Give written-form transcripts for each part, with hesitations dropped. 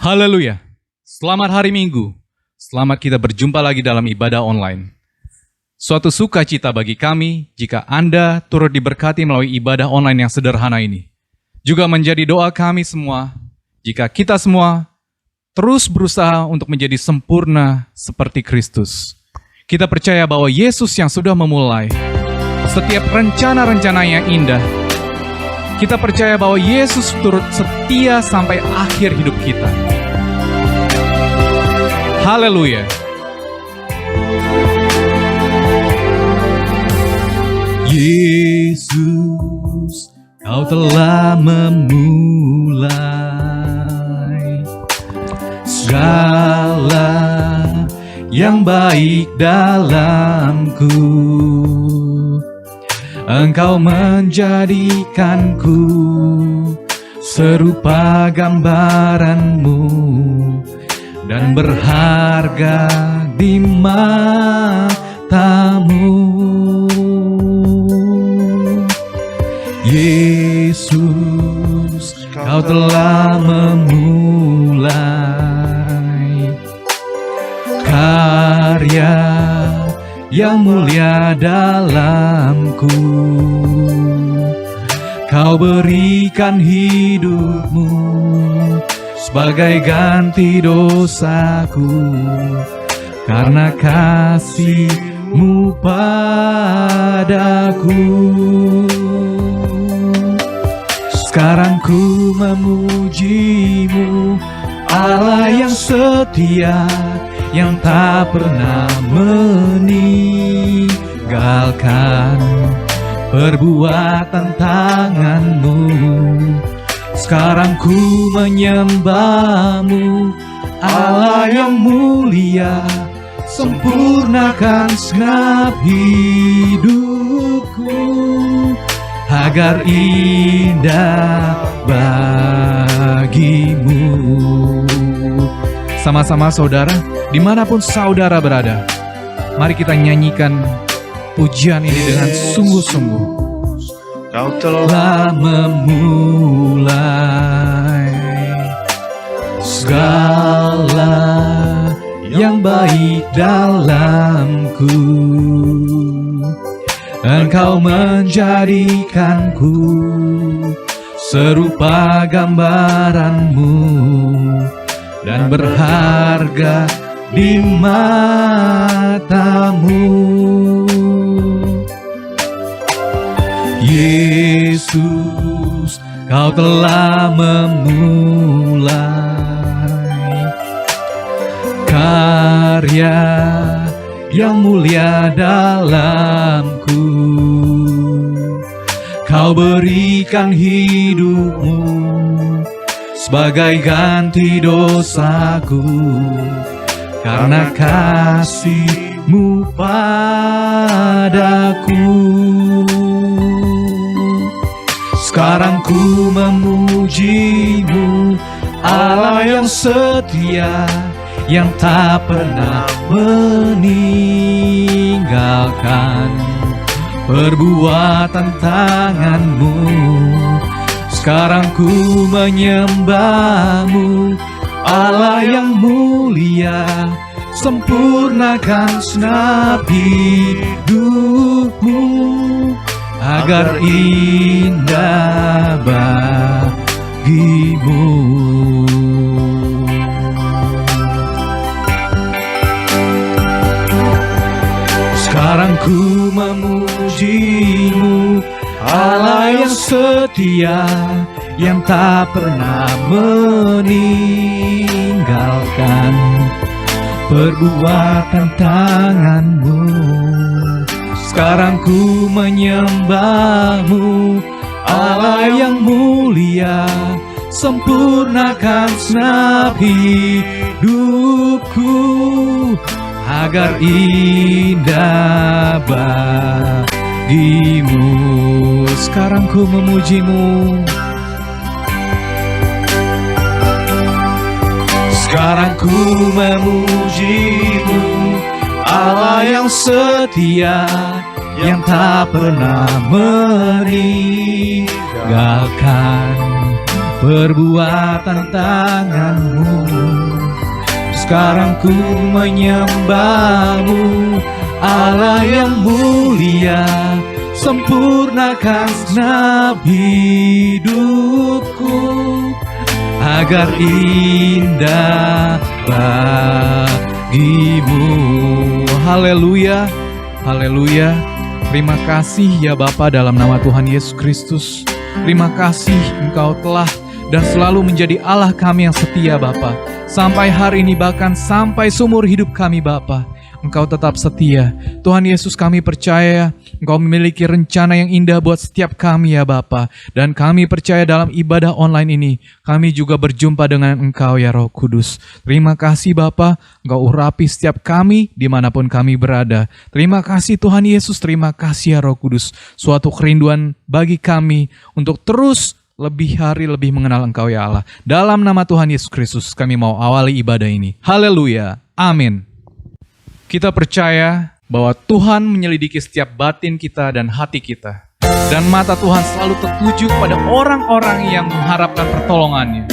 Haleluya. Selamat hari Minggu. Selamat kita berjumpa lagi dalam ibadah online. Suatu sukacita bagi kami jika Anda turut diberkati melalui ibadah online yang sederhana ini. Juga menjadi doa kami semua jika kita semua terus berusaha untuk menjadi sempurna seperti Kristus. Kita percaya bahwa Yesus yang sudah memulai setiap rencana-rencana yang indah. Kita percaya bahwa Yesus turut setia sampai akhir hidup kita. Haleluya. Yesus, Kau telah memulai segala yang baik dalamku. Engkau menjadikanku serupa gambaran-Mu dan berharga di mata-Mu. Yesus, Kau telah memulai karya yang mulia dalamku. Kau berikan hidup-Mu sebagai ganti dosaku, karena kasih-Mu padaku. Sekarang ku memuji-Mu, Allah yang setia, yang tak pernah meninggalkan perbuatan tangan-Mu. Sekarang ku menyembah-Mu, Allah yang mulia, sempurnakan segenap hidupku agar indah bagi-Mu. Sama-sama saudara, dimanapun saudara berada, mari kita nyanyikan pujian ini dengan sungguh-sungguh. Kau telah memulai segala yang baik dalamku. Engkau menjadikanku serupa gambaran-Mu dan berharga di mata-Mu. Yesus, Kau telah memulai karya yang mulia dalamku. Kau berikan hidup-Mu sebagai ganti dosaku, karena kasih-Mu padaku. Sekarang ku memuji-Mu, Allah yang setia, yang tak pernah meninggalkan perbuatan tangan-Mu. Sekarang ku menyembah-Mu, Allah yang mulia, sempurnakan segenap hidupku agar indah bagi-Mu. Sekarang ku memuji-Mu, Allah yang setia, yang tak pernah meninggalkan perbuatan tangan-Mu. Sekarang ku menyembah-Mu, Allah yang mulia, sempurnakan segenap hidupku agar indah bagi-Mu. Sekarang ku memuji-Mu, sekarang ku memuji-Mu, Allah yang setia, yang tak pernah meninggalkan perbuatan tanganmu. Sekarang ku menyembahmu, Allah yang mulia, sempurnakan segenap hidupku agar indah bagimu. Haleluya, haleluya. Terima kasih ya Bapa, dalam nama Tuhan Yesus Kristus. Terima kasih Engkau telah dan selalu menjadi Allah kami yang setia Bapa. Sampai hari ini, bahkan sampai seumur hidup kami Bapa, Engkau tetap setia. Tuhan Yesus, kami percaya Engkau memiliki rencana yang indah buat setiap kami ya Bapa. Dan kami percaya dalam ibadah online ini, kami juga berjumpa dengan Engkau ya Roh Kudus. Terima kasih Bapa, Engkau urapi setiap kami dimanapun kami berada. Terima kasih Tuhan Yesus, terima kasih ya Roh Kudus. Suatu kerinduan bagi kami untuk terus lebih hari lebih mengenal Engkau ya Allah. Dalam nama Tuhan Yesus Kristus kami mau awali ibadah ini. Haleluya, amin. Kita percaya bahwa Tuhan menyelidiki setiap batin kita dan hati kita. Dan mata Tuhan selalu tertuju pada orang-orang yang mengharapkan pertolongannya.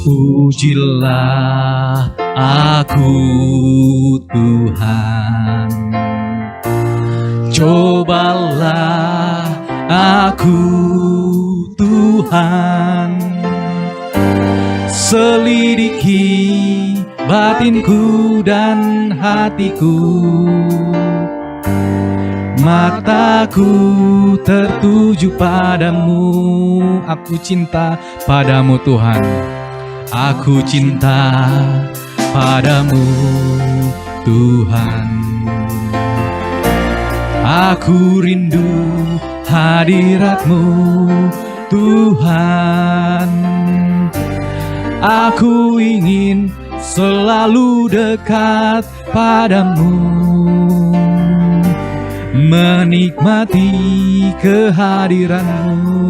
Pujilah aku Tuhan, cobalah aku Tuhan, selidiki batinku dan hatiku. Mataku tertuju padamu, aku cinta padamu Tuhan. Aku cinta padamu Tuhan. Aku rindu hadirat-Mu Tuhan. Aku ingin selalu dekat padamu, menikmati kehadiran-Mu.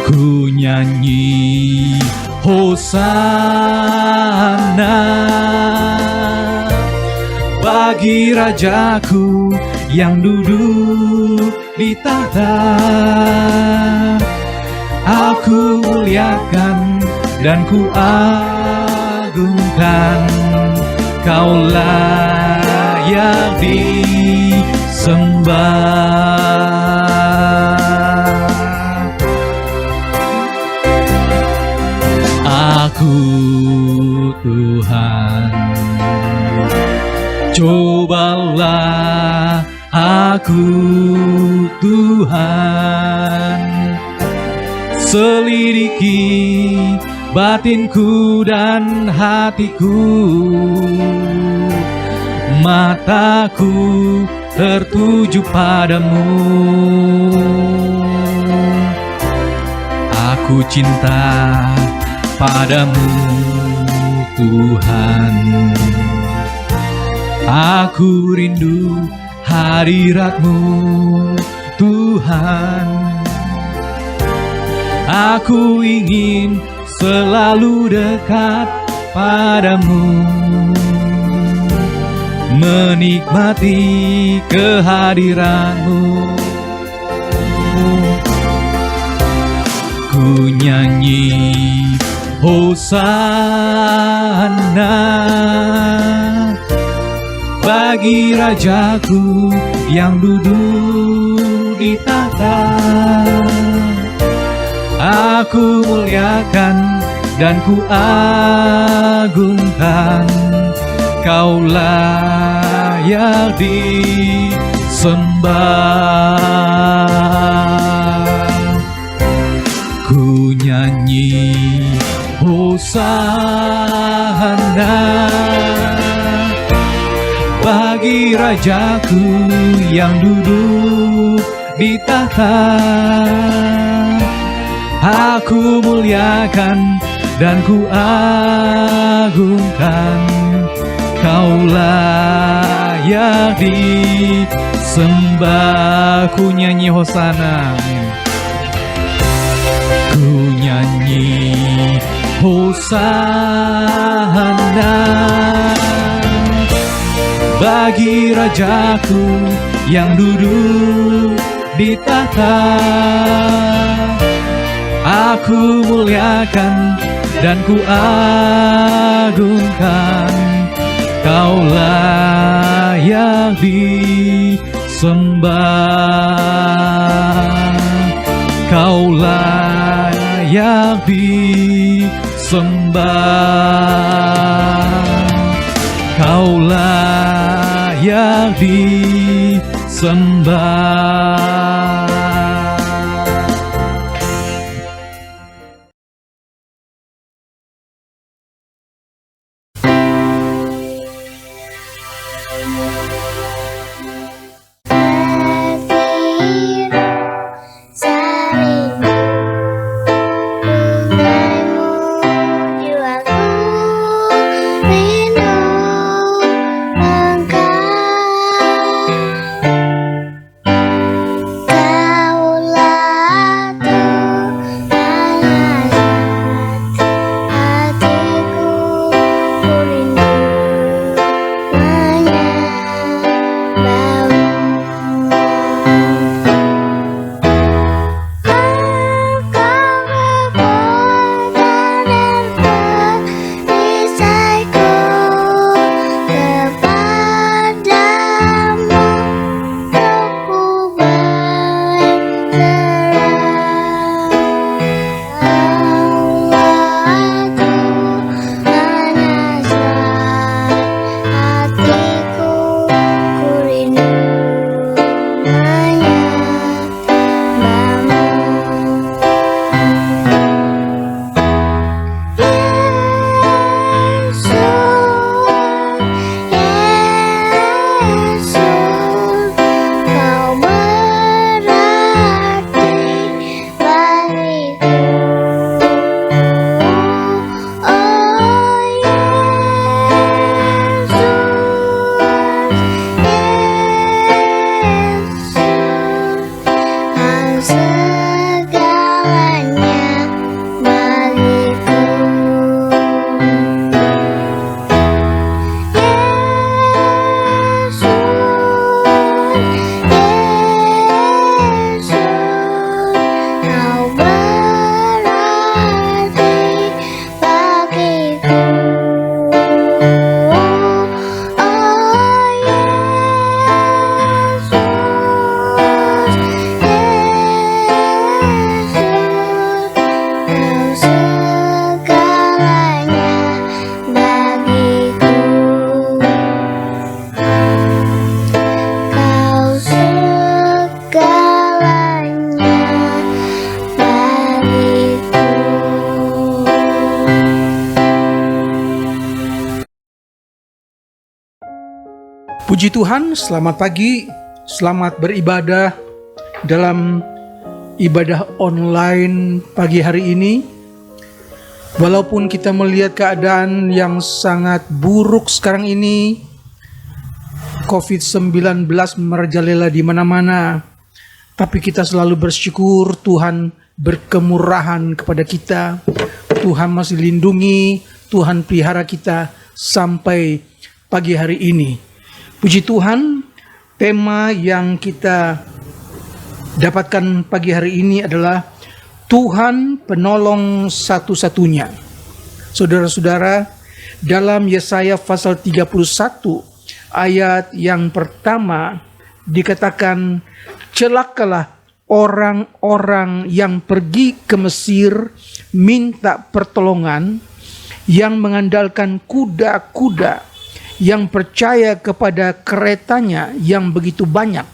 Ku nyanyi Hosana bagi Rajaku yang duduk di tahta. Aku muliakan dan ku agungkan, Kau layak disembah. Aku Tuhan, cobalah aku Tuhan, selidiki batinku dan hatiku. Mataku tertuju padamu, aku cinta padamu Tuhan. Aku rindu hadirat-Mu Tuhan. Aku ingin selalu dekat padamu, menikmati kehadiran-Mu. Ku nyanyi Hosana bagi Rajaku yang duduk di tahta. Aku muliakan dan ku agungkan, Kau layak disembah. Ku nyanyi Hosana bagi Rajaku yang duduk di tahta. Aku muliakan dan ku agungkan, Kau layak disembah. Ku nyanyi Hosana, ku nyanyi Hosana bagi Rajaku yang duduk di tahta. Aku muliakan dan ku agungkan, Kau layak disembah. Kau layak disembah. Kau layak disembah. Puji Tuhan, selamat pagi, selamat beribadah dalam ibadah online pagi hari ini. Walaupun kita melihat keadaan yang sangat buruk sekarang ini, COVID-19 merajalela di mana-mana, tapi kita selalu bersyukur Tuhan berkemurahan kepada kita. Tuhan masih lindungi, Tuhan pelihara kita sampai pagi hari ini. Puji Tuhan, tema yang kita dapatkan pagi hari ini adalah Tuhan penolong satu-satunya. Saudara-saudara, dalam Yesaya pasal 31 ayat yang pertama dikatakan, celakalah orang-orang yang pergi ke Mesir minta pertolongan, yang mengandalkan kuda-kuda, yang percaya kepada keretanya yang begitu banyak,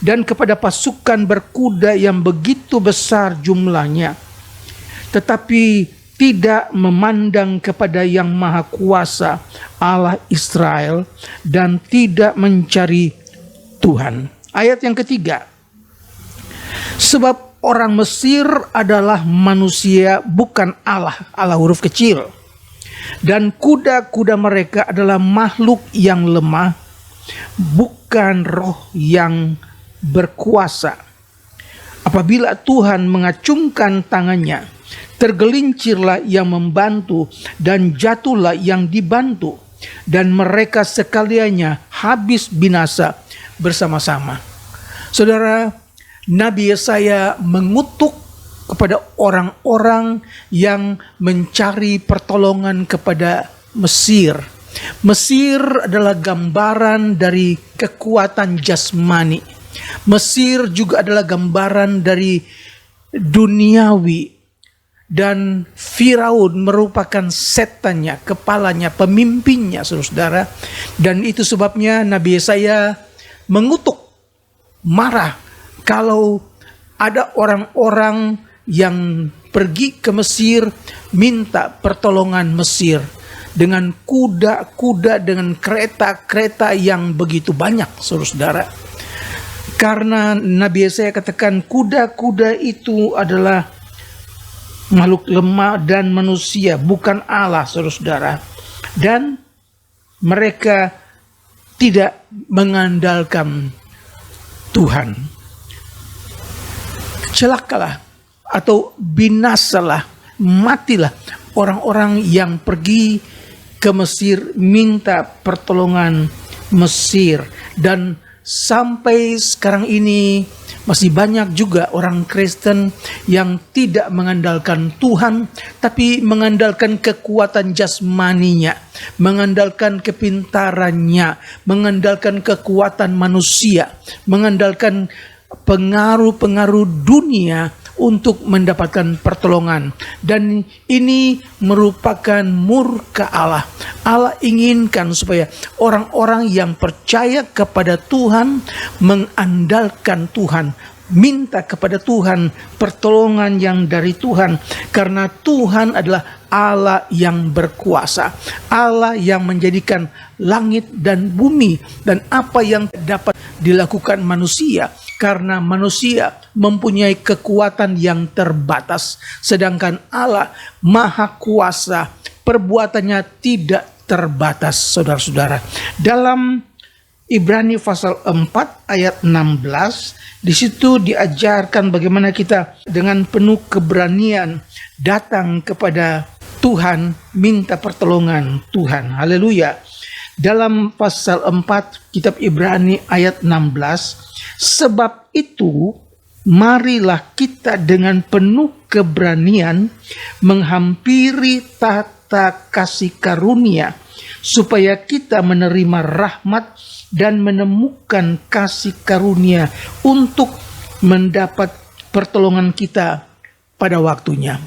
dan kepada pasukan berkuda yang begitu besar jumlahnya, tetapi tidak memandang kepada Yang Maha Kuasa Allah Israel dan tidak mencari Tuhan. Ayat yang ketiga, sebab orang Mesir adalah manusia bukan Allah, Allah huruf kecil, dan kuda-kuda mereka adalah makhluk yang lemah, bukan roh yang berkuasa. Apabila Tuhan mengacungkan tangannya, tergelincirlah yang membantu dan jatuhlah yang dibantu, dan mereka sekaliannya habis binasa bersama-sama. Saudara, Nabi Yesaya mengutuk kepada orang-orang yang mencari pertolongan kepada Mesir. Mesir adalah gambaran dari kekuatan jasmani. Mesir juga adalah gambaran dari duniawi. Dan Firaun merupakan setannya, kepalanya, pemimpinnya, saudara. Dan itu sebabnya Nabi Yesaya mengutuk, marah kalau ada orang-orang yang pergi ke Mesir minta pertolongan Mesir dengan kuda-kuda, dengan kereta-kereta yang begitu banyak, saudara. Karena Nabi Yesaya katakan kuda-kuda itu adalah makhluk lemah dan manusia, bukan Allah, saudara. Dan mereka tidak mengandalkan Tuhan. Celakalah atau binasalah, matilah orang-orang yang pergi ke Mesir minta pertolongan Mesir. Dan sampai sekarang ini masih banyak juga orang Kristen yang tidak mengandalkan Tuhan, tapi mengandalkan kekuatan jasmaninya, mengandalkan kepintarannya, mengandalkan kekuatan manusia, mengandalkan pengaruh-pengaruh dunia untuk mendapatkan pertolongan. Dan ini merupakan murka Allah. Allah inginkan supaya orang-orang yang percaya kepada Tuhan mengandalkan Tuhan, minta kepada Tuhan pertolongan yang dari Tuhan, karena Tuhan adalah Allah yang berkuasa, Allah yang menjadikan langit dan bumi dan apa yang dapat dilakukan manusia, karena manusia mempunyai kekuatan yang terbatas, sedangkan Allah maha kuasa, perbuatannya tidak terbatas, saudara-saudara. Dalam Ibrani pasal 4 ayat 16, di situ diajarkan bagaimana kita dengan penuh keberanian datang kepada Tuhan, minta pertolongan Tuhan. Haleluya. Dalam pasal 4 kitab Ibrani ayat 16, sebab itu marilah kita dengan penuh keberanian menghampiri tahta kasih karunia, supaya kita menerima rahmat dan menemukan kasih karunia untuk mendapat pertolongan kita pada waktunya.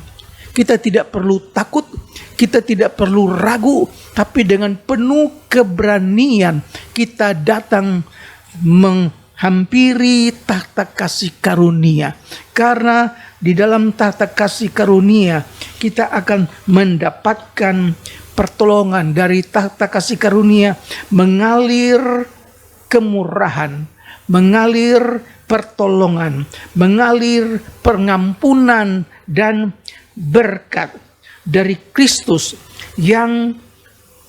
Kita tidak perlu takut, kita tidak perlu ragu, tapi dengan penuh keberanian kita datang menghampiri tahta kasih karunia. Karena di dalam tahta kasih karunia kita akan mendapatkan pertolongan. Dari tahta kasih karunia mengalir kemurahan, mengalir pertolongan, mengalir pengampunan dan berkat dari Kristus yang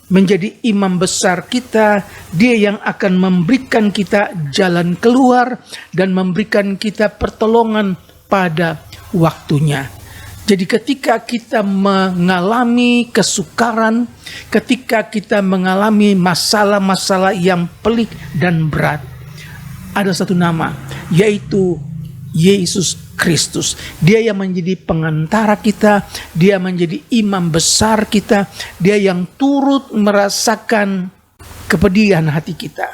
menjadi imam besar kita. Dia yang akan memberikan kita jalan keluar dan memberikan kita pertolongan pada waktunya. Jadi ketika kita mengalami kesukaran, ketika kita mengalami masalah-masalah yang pelik dan berat, ada satu nama, yaitu Yesus Kristus. Dia yang menjadi pengantara kita, dia menjadi imam besar kita, dia yang turut merasakan kepedihan hati kita,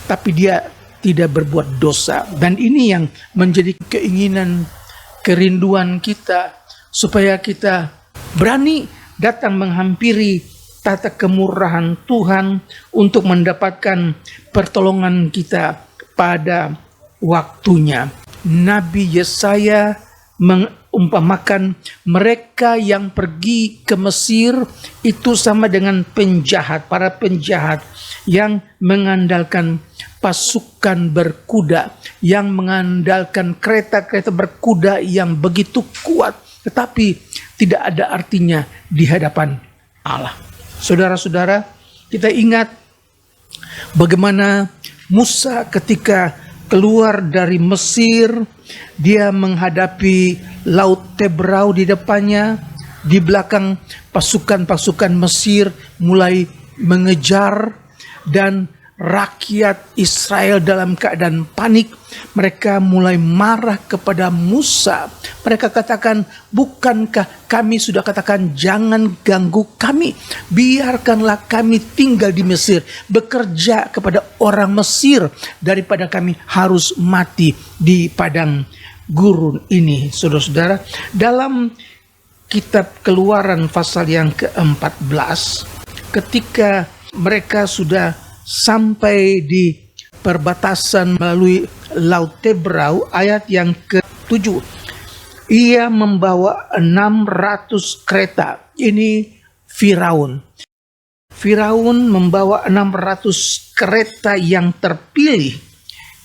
tapi dia tidak berbuat dosa. Dan ini yang menjadi keinginan, kerinduan kita, supaya kita berani datang menghampiri tata kemurahan Tuhan untuk mendapatkan pertolongan kita pada waktunya. Nabi Yesaya mengumpamakan mereka yang pergi ke Mesir itu sama dengan penjahat, para penjahat yang mengandalkan pasukan berkuda, yang mengandalkan kereta-kereta berkuda yang begitu kuat, tetapi tidak ada artinya di hadapan Allah. Saudara-saudara, kita ingat bagaimana Musa ketika keluar dari Mesir, dia menghadapi Laut Tebrau di depannya, di belakang pasukan-pasukan Mesir mulai mengejar, dan rakyat Israel dalam keadaan panik. Mereka mulai marah kepada Musa. Mereka katakan, bukankah kami sudah katakan jangan ganggu kami, biarkanlah kami tinggal di Mesir, bekerja kepada orang Mesir, daripada kami harus mati di padang gurun ini. Saudara-saudara, dalam kitab Keluaran pasal yang ke-14, ketika mereka sudah sampai di perbatasan melalui Laut Tebrau, ayat yang ke-7, ia membawa 600 kereta. Ini Firaun. Firaun membawa 600 kereta yang terpilih.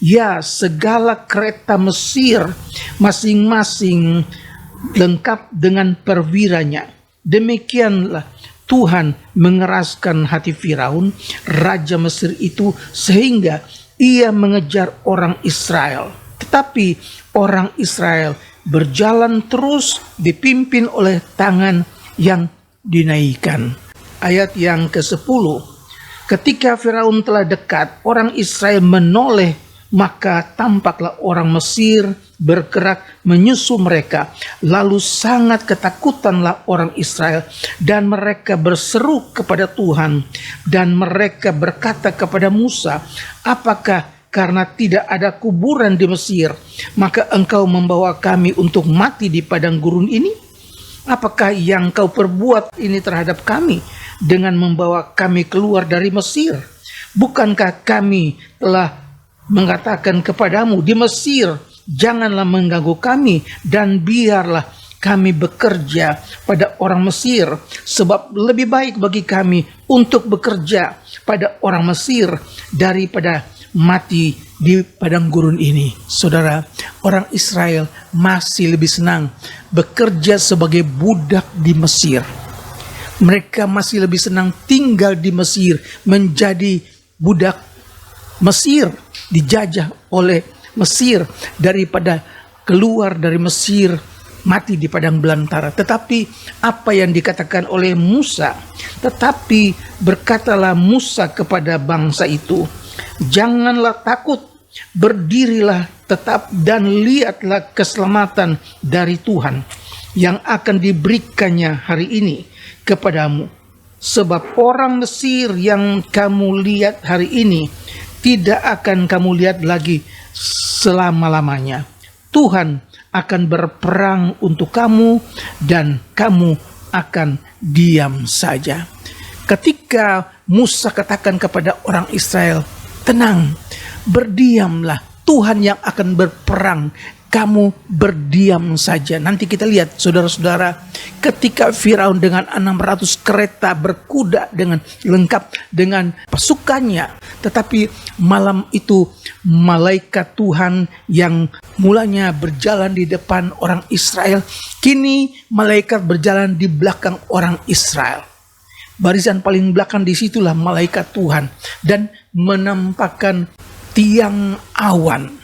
Ya, segala kereta Mesir masing-masing lengkap dengan perwiranya. Demikianlah Tuhan mengeraskan hati Firaun, raja Mesir itu, sehingga ia mengejar orang Israel. Tetapi orang Israel berjalan terus dipimpin oleh tangan yang dinaikkan. Ayat yang ke-10. Ketika Firaun telah dekat, orang Israel menoleh, maka tampaklah orang Mesir bergerak menyusul mereka. Lalu sangat ketakutanlah orang Israel, dan mereka berseru kepada Tuhan, dan mereka berkata kepada Musa, apakah karena tidak ada kuburan di Mesir, maka engkau membawa kami untuk mati di padang gurun ini? Apakah yang kau perbuat ini terhadap kami dengan membawa kami keluar dari Mesir? Bukankah kami telah mengatakan kepadamu di Mesir, janganlah mengganggu kami, dan biarlah kami bekerja pada orang Mesir, sebab lebih baik bagi kami untuk bekerja pada orang Mesir daripada mati di padang gurun ini. Saudara, orang Israel masih lebih senang bekerja sebagai budak di Mesir. Mereka masih lebih senang tinggal di Mesir, menjadi budak Mesir, dijajah oleh Mesir, daripada keluar dari Mesir mati di padang belantara. Tetapi apa yang dikatakan oleh Musa? Tetapi berkatalah Musa kepada bangsa itu, janganlah takut, berdirilah tetap dan lihatlah keselamatan dari Tuhan yang akan diberikannya hari ini kepadamu. Sebab orang Mesir yang kamu lihat hari ini tidak akan kamu lihat lagi selama-lamanya. Tuhan akan berperang untuk kamu, dan kamu akan diam saja. Ketika Musa katakan kepada orang Israel, tenang, berdiamlah, Tuhan yang akan berperang, kamu berdiam saja. Nanti kita lihat, saudara-saudara, ketika Firaun dengan 600 kereta berkuda dengan lengkap dengan pasukannya, tetapi malam itu malaikat Tuhan yang mulanya berjalan di depan orang Israel, kini malaikat berjalan di belakang orang Israel. Barisan paling belakang, disitulah malaikat Tuhan, dan menampakkan tiang awan.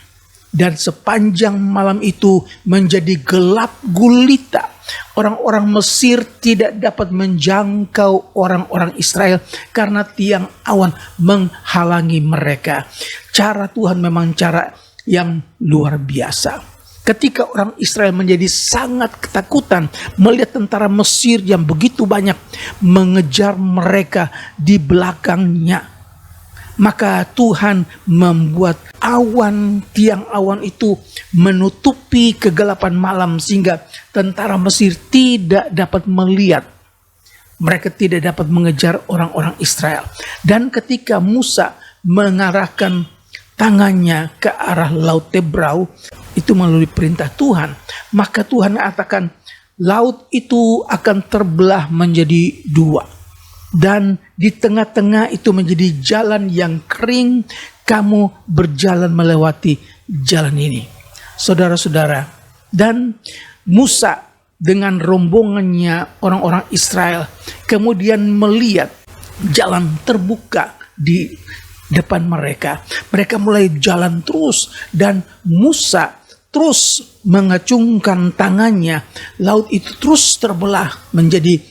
Dan sepanjang malam itu menjadi gelap gulita. Orang-orang Mesir tidak dapat menjangkau orang-orang Israel karena tiang awan menghalangi mereka. Cara Tuhan memang cara yang luar biasa. Ketika orang Israel menjadi sangat ketakutan melihat tentara Mesir yang begitu banyak mengejar mereka di belakangnya, maka Tuhan membuat awan, tiang awan itu menutupi kegelapan malam, sehingga tentara Mesir tidak dapat melihat. Mereka tidak dapat mengejar orang-orang Israel. Dan ketika Musa mengarahkan tangannya ke arah Laut Tebrau, itu melalui perintah Tuhan, maka Tuhan katakan laut itu akan terbelah menjadi dua. Dan di tengah-tengah itu menjadi jalan yang kering, kamu berjalan melewati jalan ini. Saudara-saudara, dan Musa dengan rombongannya orang-orang Israel kemudian melihat jalan terbuka di depan mereka. Mereka mulai jalan terus dan Musa terus mengacungkan tangannya. Laut itu terus terbelah menjadi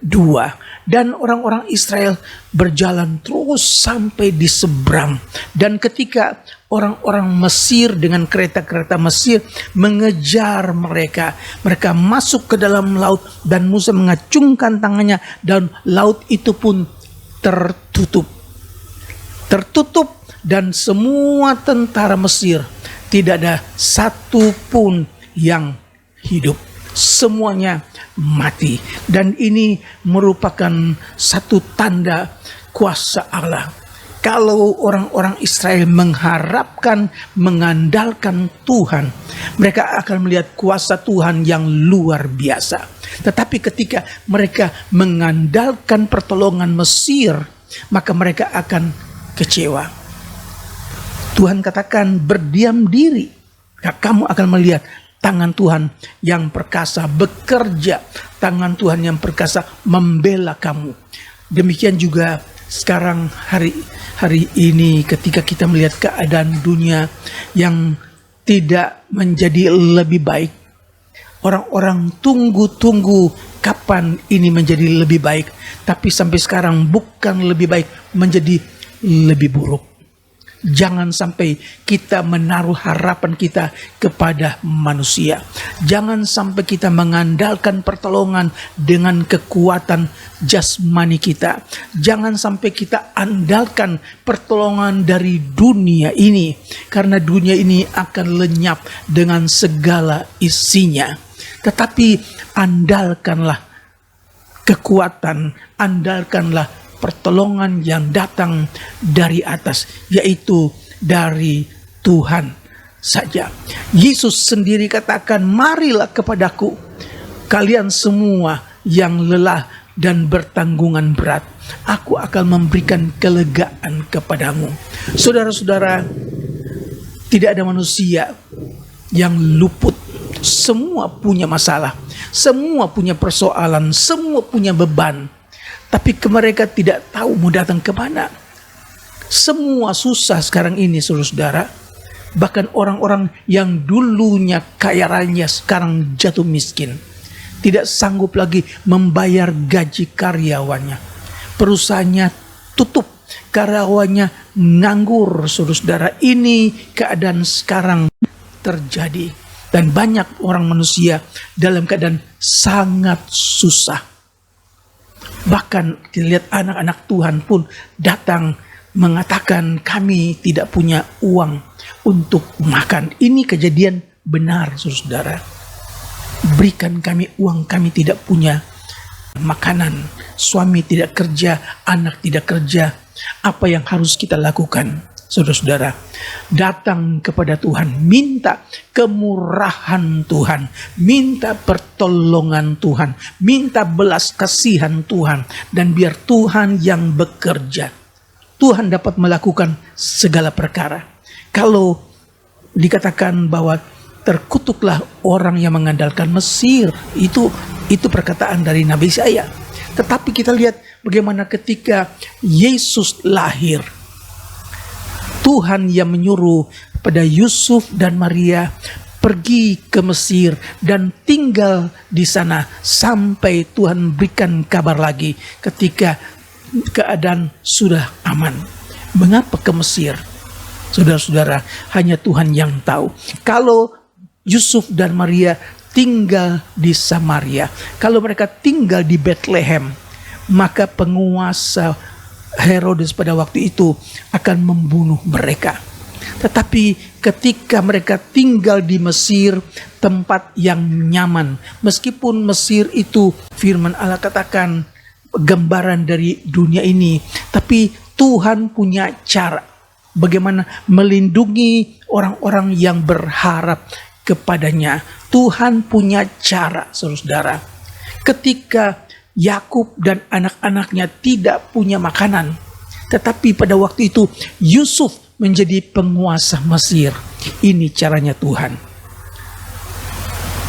dua. Dan orang-orang Israel berjalan terus sampai di seberang. Dan ketika orang-orang Mesir dengan kereta-kereta Mesir mengejar mereka, mereka masuk ke dalam laut dan Musa mengacungkan tangannya dan laut itu pun tertutup. Tertutup dan semua tentara Mesir tidak ada satu pun yang hidup. Semuanya mati. Dan ini merupakan satu tanda kuasa Allah. Kalau orang-orang Israel mengharapkan, mengandalkan Tuhan, mereka akan melihat kuasa Tuhan yang luar biasa. Tetapi ketika mereka mengandalkan pertolongan Mesir, maka mereka akan kecewa. Tuhan katakan, berdiam diri, kamu akan melihat tangan Tuhan yang perkasa bekerja, tangan Tuhan yang perkasa membela kamu. Demikian juga sekarang hari ini ketika kita melihat keadaan dunia yang tidak menjadi lebih baik, orang-orang tunggu-tunggu kapan ini menjadi lebih baik, tapi sampai sekarang bukan lebih baik, menjadi lebih buruk. Jangan sampai kita menaruh harapan kita kepada manusia. Jangan sampai kita mengandalkan pertolongan dengan kekuatan jasmani kita. Jangan sampai kita andalkan pertolongan dari dunia ini, karena dunia ini akan lenyap dengan segala isinya. Tetapi andalkanlah kekuatan, andalkanlah pertolongan yang datang dari atas, yaitu dari Tuhan saja. Yesus sendiri katakan, marilah kepadaku kalian semua yang lelah dan bertanggungan berat, aku akan memberikan kelegaan kepadamu. Saudara-saudara, tidak ada manusia yang luput. Semua punya masalah, semua punya persoalan, semua punya beban. Tapi mereka tidak tahu mau datang ke mana. Semua susah sekarang ini, saudara-saudara. Bahkan orang-orang yang dulunya kaya raya sekarang jatuh miskin. Tidak sanggup lagi membayar gaji karyawannya. Perusahaannya tutup, karyawannya nganggur, saudara-saudara. Ini keadaan sekarang terjadi. Dan banyak orang manusia dalam keadaan sangat susah. Bahkan kita lihat anak-anak Tuhan pun datang mengatakan, kami tidak punya uang untuk makan. Ini kejadian benar, saudara. Berikan kami uang, kami tidak punya makanan. Suami tidak kerja, anak tidak kerja. Apa yang harus kita lakukan? Saudara-saudara, datang kepada Tuhan, minta kemurahan Tuhan, minta pertolongan Tuhan, minta belas kasihan Tuhan, dan biar Tuhan yang bekerja. Tuhan dapat melakukan segala perkara. Kalau dikatakan bahwa terkutuklah orang yang mengandalkan Mesir, itu perkataan dari Nabi Yesaya. Tetapi kita lihat bagaimana ketika Yesus lahir, Tuhan yang menyuruh pada Yusuf dan Maria pergi ke Mesir dan tinggal di sana sampai Tuhan berikan kabar lagi ketika keadaan sudah aman. Mengapa ke Mesir? Saudara-saudara, hanya Tuhan yang tahu. Kalau Yusuf dan Maria tinggal di Samaria, kalau mereka tinggal di Bethlehem, maka penguasa Herodes pada waktu itu akan membunuh mereka. Tetapi ketika mereka tinggal di Mesir, tempat yang nyaman, meskipun Mesir itu firman Allah katakan gambaran dari dunia ini, tapi Tuhan punya cara bagaimana melindungi orang-orang yang berharap kepadanya. Tuhan punya cara, saudara. Ketika Yakub dan anak-anaknya tidak punya makanan, tetapi pada waktu itu Yusuf menjadi penguasa Mesir. Ini caranya Tuhan.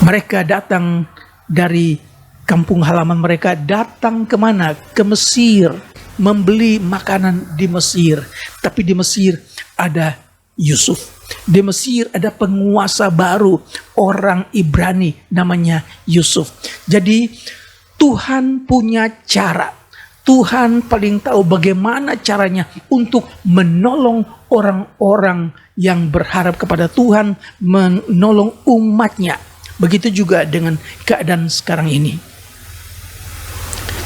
Mereka datang dari kampung halaman mereka, datang kemana? Ke Mesir. membeli makanan di Mesir. Tapi di Mesir ada Yusuf. Di Mesir ada penguasa baru, orang Ibrani namanya Yusuf. Jadi Tuhan punya cara. Tuhan paling tahu bagaimana caranya untuk menolong orang-orang yang berharap kepada Tuhan, menolong umatnya. Begitu juga dengan keadaan sekarang ini.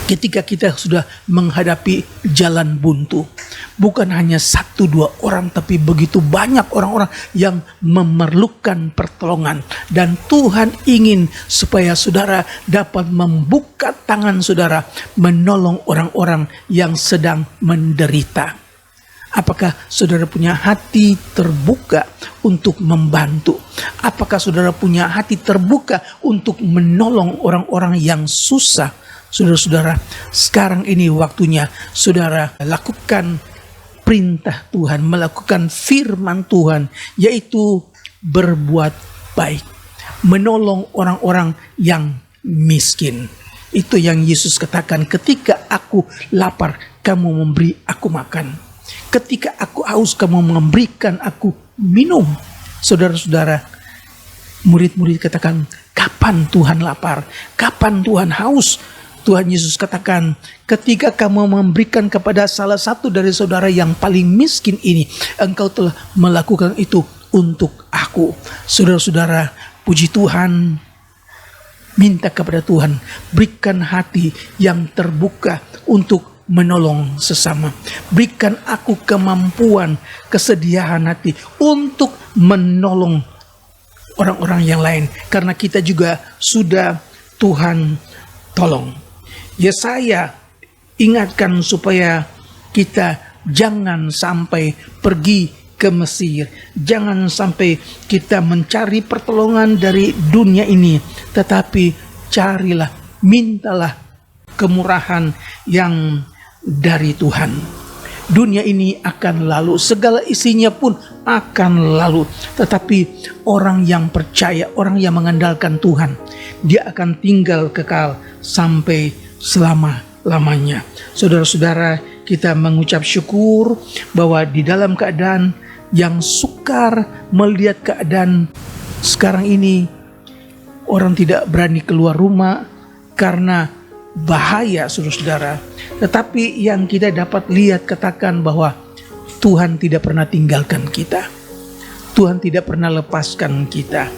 Ketika kita sudah menghadapi jalan buntu, bukan hanya 1-2 orang, tapi begitu banyak orang-orang yang memerlukan pertolongan. Dan Tuhan ingin supaya saudara dapat membuka tangan saudara, menolong orang-orang yang sedang menderita. Apakah saudara punya hati terbuka untuk membantu? Apakah saudara punya hati terbuka untuk menolong orang-orang yang susah? Saudara-saudara, sekarang ini waktunya saudara lakukan perintah Tuhan, melakukan firman Tuhan, yaitu berbuat baik, menolong orang-orang yang miskin. Itu yang Yesus katakan, ketika aku lapar, kamu memberi aku makan. Ketika aku haus, kamu memberikan aku minum. Saudara-saudara, murid-murid katakan, kapan Tuhan lapar? Kapan Tuhan haus? Tuhan Yesus katakan, ketika kamu memberikan kepada salah satu dari saudara yang paling miskin ini, engkau telah melakukan itu untuk aku. Saudara-saudara, puji Tuhan, minta kepada Tuhan, berikan hati yang terbuka untuk menolong sesama. Berikan aku kemampuan, kesediaan hati untuk menolong orang-orang yang lain. Karena kita juga sudah Tuhan tolong. Yesaya ingatkan supaya kita jangan sampai pergi ke Mesir. Jangan sampai kita mencari pertolongan dari dunia ini. Tetapi carilah, mintalah kemurahan yang dari Tuhan. Dunia ini akan lalu, segala isinya pun akan lalu. Tetapi orang yang percaya, orang yang mengandalkan Tuhan, dia akan tinggal kekal sampai selama-lamanya. Saudara-saudara, kita mengucap syukur bahwa di dalam keadaan yang sukar, melihat keadaan sekarang ini, orang tidak berani keluar rumah karena bahaya, saudara-saudara. Tetapi yang kita dapat lihat, katakan bahwa Tuhan tidak pernah tinggalkan kita. Tuhan tidak pernah lepaskan kita.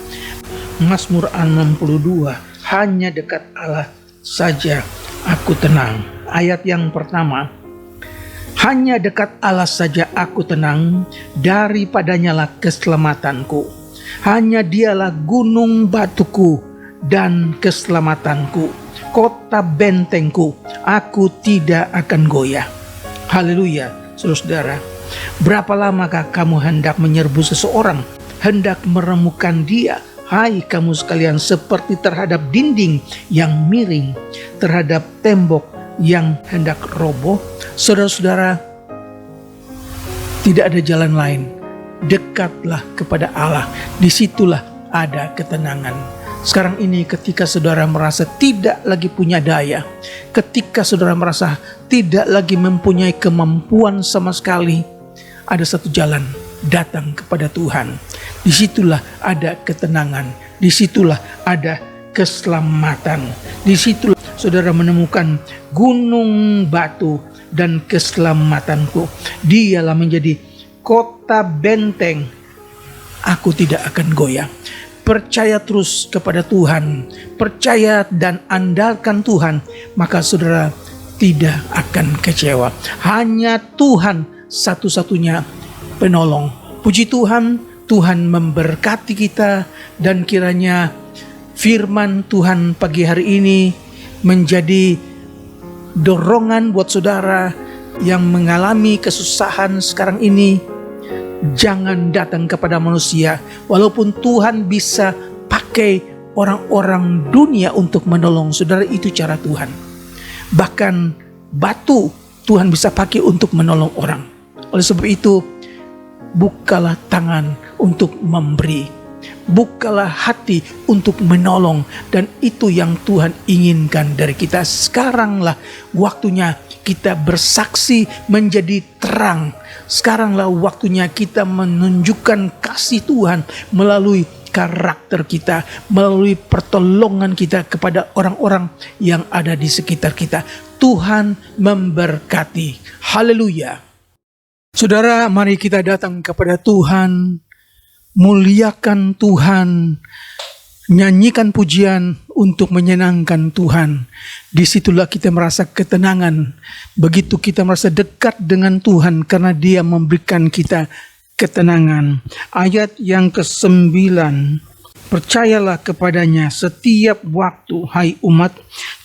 Mazmur 62, hanya dekat Allah saja aku tenang. Ayat yang pertama, hanya dekat Allah saja aku tenang, daripadanya lah keselamatanku. Hanya dialah gunung batuku dan keselamatanku, kota bentengku, aku tidak akan goyah. Haleluya, saudara-saudara. Berapa lamakah kamu hendak menyerbu seseorang, hendak meremukan dia? Hai kamu sekalian, seperti terhadap dinding yang miring, terhadap tembok yang hendak roboh. Saudara-saudara, tidak ada jalan lain. Dekatlah kepada Allah. Disitulah ada ketenangan. Sekarang ini ketika saudara merasa tidak lagi punya daya, ketika saudara merasa tidak lagi mempunyai kemampuan sama sekali, ada satu jalan, datang kepada Tuhan. Disitulah ada ketenangan, disitulah ada keselamatan, disitulah saudara menemukan gunung batu dan keselamatanku. Dialah menjadi kota benteng, aku tidak akan goyah. Percaya terus kepada Tuhan, percaya dan andalkan Tuhan, maka saudara tidak akan kecewa. Hanya Tuhan satu-satunya penolong. Puji Tuhan, Tuhan memberkati kita, dan kiranya firman Tuhan pagi hari ini menjadi dorongan buat saudara yang mengalami kesusahan sekarang ini. Jangan datang kepada manusia, walaupun Tuhan bisa pakai orang-orang dunia untuk menolong saudara, itu cara Tuhan. Bahkan batu Tuhan bisa pakai untuk menolong orang. Oleh sebab itu, bukalah tangan untuk memberi. bukalah hati untuk menolong, dan itu yang Tuhan inginkan dari kita. Sekaranglah waktunya kita bersaksi menjadi terang. Sekaranglah waktunya kita menunjukkan kasih Tuhan melalui karakter kita, melalui pertolongan kita kepada orang-orang yang ada di sekitar kita. Tuhan memberkati. Haleluya. Saudara, mari kita datang kepada Tuhan, muliakan Tuhan, nyanyikan pujian untuk menyenangkan Tuhan. Disitulah kita merasa ketenangan. Begitu kita merasa dekat dengan Tuhan, karena Dia memberikan kita ketenangan. Ayat yang ke-9, percayalah kepadanya setiap waktu, hai umat,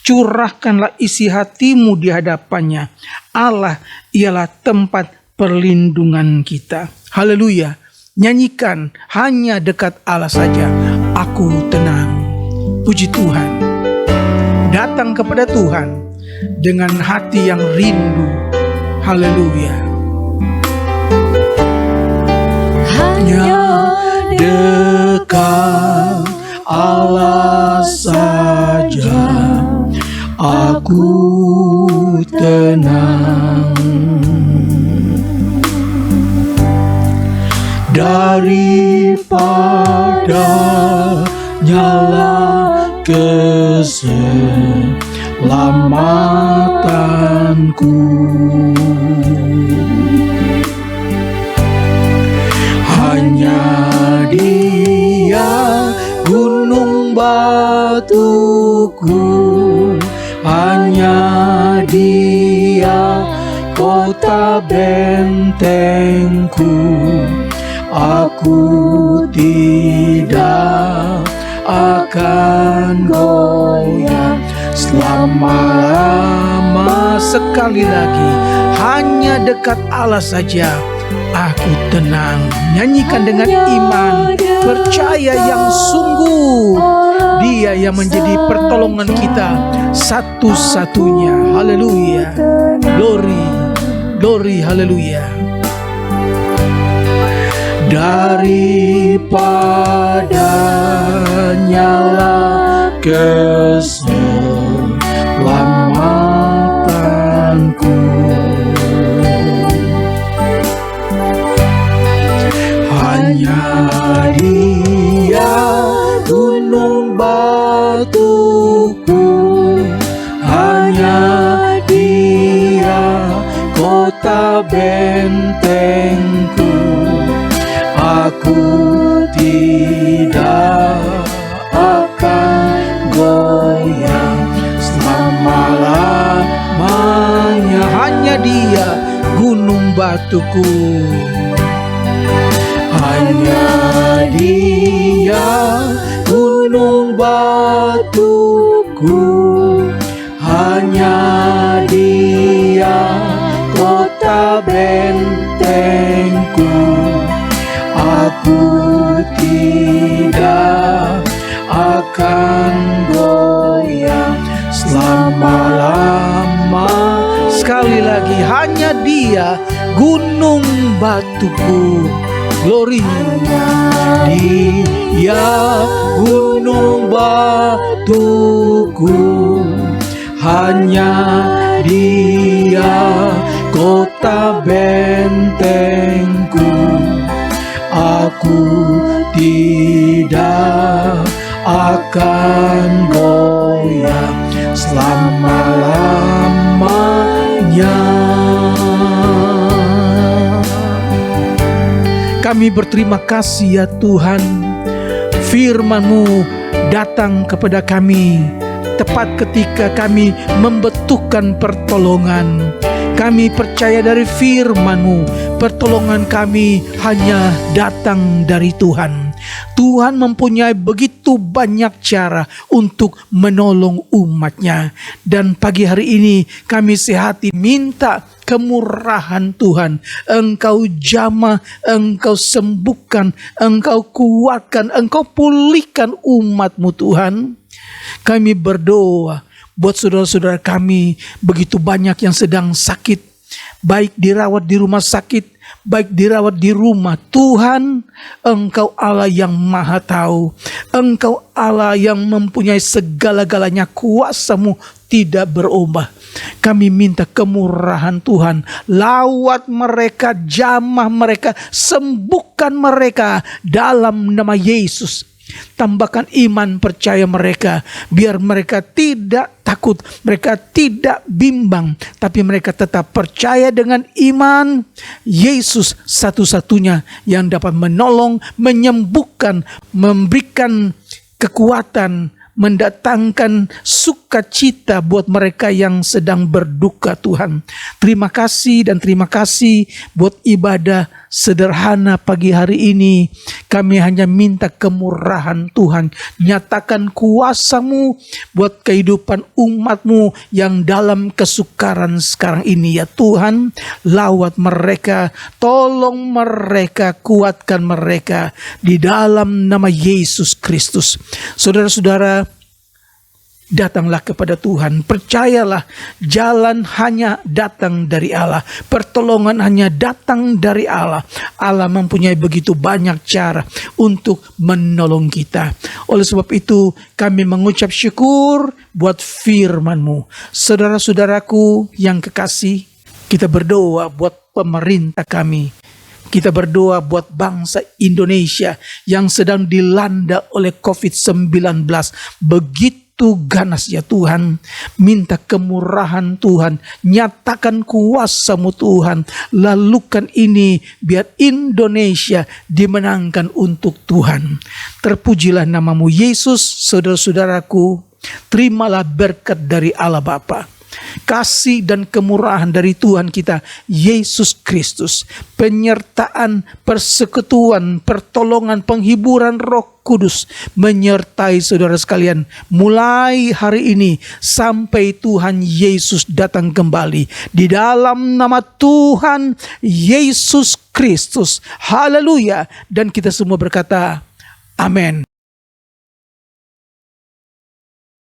curahkanlah isi hatimu di hadapannya. Allah ialah tempat perlindungan kita. Haleluya. Nyanyikan, hanya dekat Allah saja aku tenang. Puji Tuhan. Datang kepada Tuhan dengan hati yang rindu. Haleluya. Hanya dekat Allah saja aku tenang. Daripada nyala keselamatanku, hanya Dia gunung batuku, hanya Dia kota bentengku. Aku tidak akan goyah selama-lama. Sekali lagi, hanya dekat Allah saja aku tenang. Nyanyikan dengan iman, percaya yang sungguh. Dia yang menjadi pertolongan kita satu-satunya. Haleluya. Glory, glory, haleluya. Daripada nyala keselamatanku, hanya Dia gunung batuku, hanya Dia kota bentengku. Aku tidak akan goyah selama-lamanya. Hanya Dia gunung batuku, hanya Dia gunung batuku, hanya Dia kota bentengku. Aku tidak akan goyah selama-lama. Sekali lagi, hanya Dia gunung batuku. Glory. Dia gunung batuku, hanya Dia kota bentengku. Aku tidak akan goyah selama-lamanya. Kami berterima kasih ya Tuhan, firman-Mu datang kepada kami tepat ketika kami membutuhkan pertolongan. Kami percaya dari firman-Mu, pertolongan kami hanya datang dari Tuhan. Tuhan mempunyai begitu banyak cara untuk menolong umat-Nya. Dan pagi hari ini kami sehati minta kemurahan Tuhan. Engkau jamah, Engkau sembuhkan, Engkau kuatkan, Engkau pulihkan umat-Mu Tuhan. Kami berdoa buat saudara-saudara kami, begitu banyak yang sedang sakit, baik dirawat di rumah sakit baik dirawat di rumah. Tuhan, Engkau Allah yang maha tahu. Engkau Allah yang mempunyai segala-galanya, kuasa-Mu tidak berubah. Kami minta kemurahan Tuhan, lawat mereka, jamah mereka, sembuhkan mereka dalam nama Yesus. Tambahkan iman percaya mereka, biar mereka tidak takut, mereka tidak bimbang, tapi mereka tetap percaya dengan iman Yesus satu-satunya yang dapat menolong, menyembuhkan, memberikan kekuatan, mendatangkan sukacita buat mereka yang sedang berduka. Tuhan, terima kasih dan terima kasih buat ibadah sederhana pagi hari ini. Kami hanya minta kemurahan Tuhan, nyatakan kuasa-Mu buat kehidupan umat-Mu yang dalam kesukaran sekarang ini ya Tuhan. Lawat mereka, tolong mereka, kuatkan mereka di dalam nama Yesus Kristus. Saudara-saudara, datanglah kepada Tuhan, percayalah jalan hanya datang dari Allah, pertolongan hanya datang dari Allah. Allah mempunyai begitu banyak cara untuk menolong kita. Oleh sebab itu kami mengucap syukur buat firman-Mu. Saudara-saudaraku yang kekasih, kita berdoa buat pemerintah kami. Kita berdoa buat bangsa Indonesia yang sedang dilanda oleh COVID-19. Begitu ganas ya Tuhan, minta kemurahan Tuhan, nyatakan kuasa-Mu Tuhan, lalukan ini biar Indonesia dimenangkan untuk Tuhan. Terpujilah nama-Mu Yesus. Saudara-saudaraku, terimalah berkat dari Allah Bapa, kasih dan kemurahan dari Tuhan kita Yesus Kristus, penyertaan, persekutuan, pertolongan, penghiburan Roh Kudus menyertai saudara sekalian mulai hari ini sampai Tuhan Yesus datang kembali, di dalam nama Tuhan Yesus Kristus. Haleluya. Dan kita semua berkata amin.